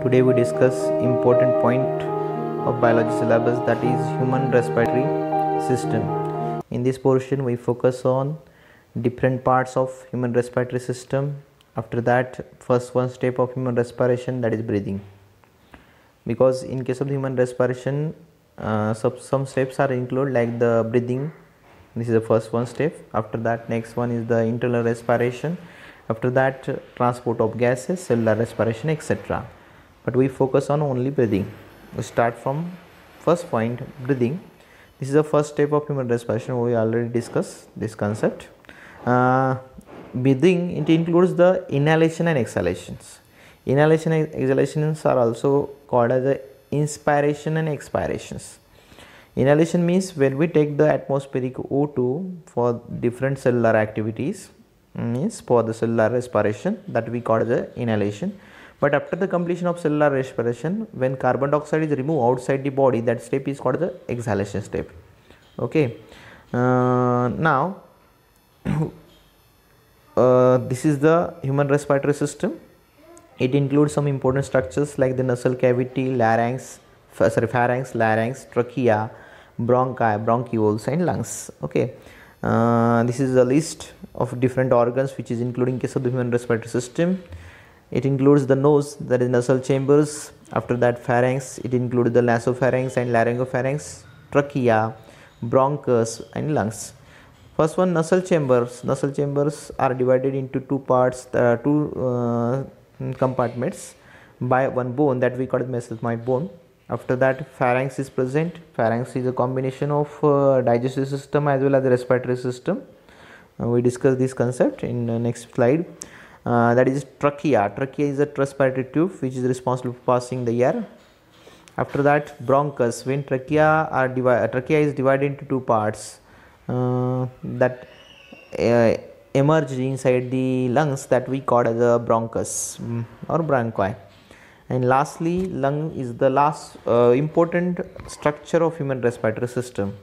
Today we discuss important point of biology syllabus, that is human respiratory system. In this portion we focus on different parts of human respiratory system. After that, first one step of human respiration, that is breathing. Because in case of the human respiration, some steps are included like the breathing. This is the first one step. After that, next one is the internal respiration. After that, transport of gases, cellular respiration, etc. But we focus on only breathing. We start from first point, breathing. This is the first step of human respiration. We already discussed this concept. Breathing, it includes the inhalation and exhalations. Inhalation and exhalations are also called as the inspiration and expirations. Inhalation means when we take the atmospheric O2 for different cellular activities, means for the cellular respiration, that we call the inhalation. But after the completion of cellular respiration, when carbon dioxide is removed outside the body, that step is called the exhalation step. Okay. Now this is the human respiratory system. It includes some important structures like the nasal cavity, pharynx, larynx, trachea, bronchi, bronchioles and lungs. Okay. This is a list of different organs which is including in case of the human respiratory system. It includes the nose, that is nasal chambers. After that, pharynx, it includes the nasopharynx and laryngopharynx, trachea, bronchus and lungs. First one, nasal chambers. Nasal chambers are divided into two parts, two compartments by one bone that we call the mesomyte bone. After that, pharynx is present. Pharynx is a combination of digestive system as well as the respiratory system. We discuss this concept in the next slide. That is trachea. Trachea is a respiratory tube which is responsible for passing the air. After that, bronchus. When trachea is divided into two parts that emerge inside the lungs, that we call as a bronchus or bronchi. And lastly, lung is the last important structure of human respiratory system.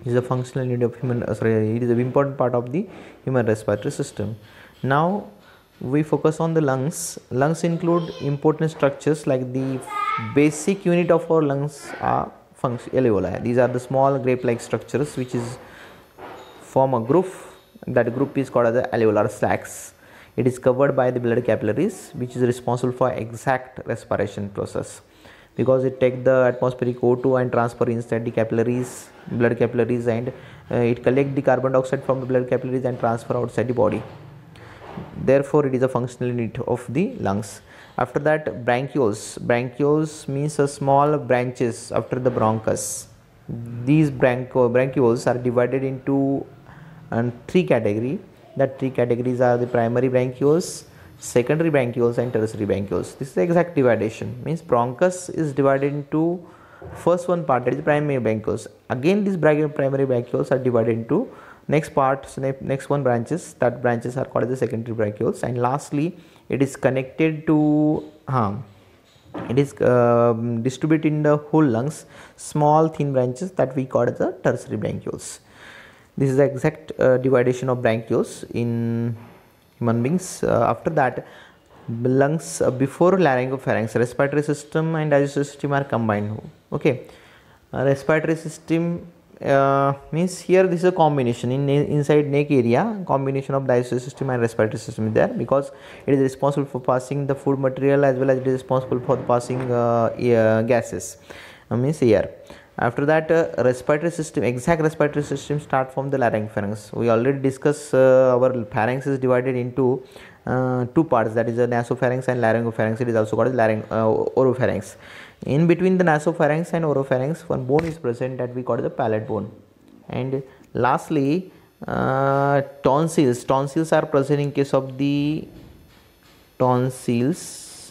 It is a functional unit of human. It is an important part of the human respiratory system. Now we focus on the lungs. Lungs include important structures like the basic unit of our lungs are alveoli. These are the small grape-like structures which is form a groove. That group is called as the alveolar sacs. It is covered by the blood capillaries, which is responsible for exact respiration process, because it takes the atmospheric O2 and transfer inside the capillaries, blood capillaries, and it collect the carbon dioxide from the blood capillaries and transfer outside the body. Therefore, it is a functional unit of the lungs. After that, bronchioles. Bronchioles means a small branches after the bronchus. These bronchioles are divided into three categories. That three categories are the primary bronchioles, secondary bronchioles and tertiary bronchioles. This is the exact division. Means bronchus is divided into first one part, that is primary bronchioles. Again, these primary bronchioles are divided into next parts, next one branches. That branches are called as the secondary bronchioles. And lastly, it is connected to it is distributed in the whole lungs, small thin branches that we call as the tertiary bronchioles. This is the exact division of bronchioles in human beings. After that, lungs before laryngopharynx, respiratory system and digestive system are combined. Okay, respiratory system means here this is a combination inside neck area. Combination of digestive system and respiratory system is there, because it is responsible for passing the food material as well as it is responsible for passing gases, means air. After that, respiratory system, exact respiratory system start from the laryngopharynx. We already discussed our pharynx is divided into two parts, that is the nasopharynx and laryngopharynx. It is also called oropharynx. In between the nasopharynx and oropharynx, one bone is present that we call the palate bone. And lastly, tonsils. Tonsils are present in case of the tonsils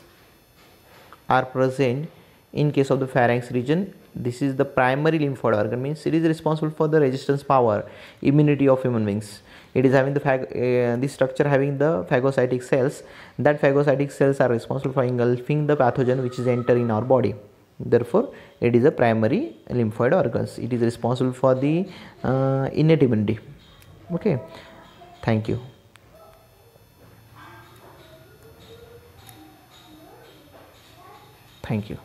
are present in case of the pharynx region. This is the primary lymphoid organ, means it is responsible for the resistance power, immunity of human beings. It is having the this structure having the phagocytic cells. That phagocytic cells are responsible for engulfing the pathogen which is enter in our body. Therefore, it is a primary lymphoid organs. It is responsible for the innate immunity. Okay, thank you. Thank you.